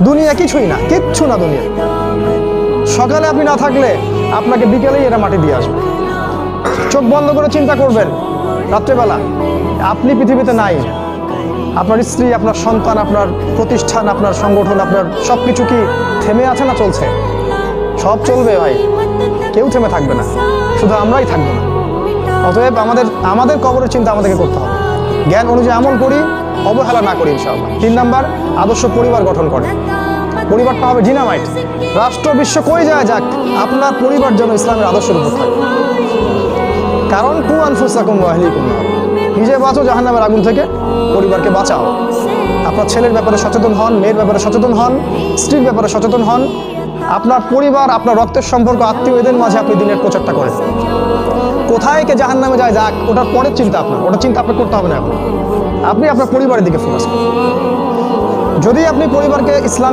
দুনিয়া কিছুই না, কিচ্ছু না দুনিয়া। সকালে আপনি না থাকলে আপনাকে বিকেলেই এরা মাটি দিয়ে আসবে। চোখ বন্ধ করে চিন্তা করবেন রাত্রেবেলা আপনি পৃথিবীতে নাই, আপনার স্ত্রী, আপনার সন্তান, আপনার প্রতিষ্ঠান, আপনার সংগঠন, আপনার সব কিছু কি থেমে আছে না চলছে? সব চলবে ভাই, কেউ থেমে থাকবে না, শুধু আমরাই থাকবো না। অতএব আমাদের কবরের চিন্তা আমাদেরকে করতে হবে। জ্ঞান অনুযায়ী আমল করি, অবহেলা না করি ইনশাআল্লাহ। 3 নাম্বার, আদর্শ পরিবার গঠন করে। পরিবারটা হবে ডিনামাইট। রাষ্ট্র বিশ্ব কই যায় যাক, আপনার পরিবার যেন ইসলামের আদর্শের উপর থাকে। কারণ কু আনফুসাকুম ওয়া আহলিকুম নার, নিজে বাঁচো জাহান্নামের আগুন থেকে, পরিবারকে বাঁচাও। আপনার ছেলের ব্যাপারে সচেতন হন, মেয়ের ব্যাপারে সচেতন হন, স্ত্রীর ব্যাপারে সচেতন হন। আপনার পরিবার, আপনার রক্তের সম্পর্ক, আত্মীয়, এদের মাঝে আপনি দিনের প্রচারটা করেন। কোথায় কে জাহান্নামে যায় যাক, ওটার পরের চিন্তা আপনার, ওটা চিন্তা আপনার করতে হবে না। আপনি আপনার পরিবারের দিকে ফোকাস করুন। যদি আপনি পরিবারকে ইসলাম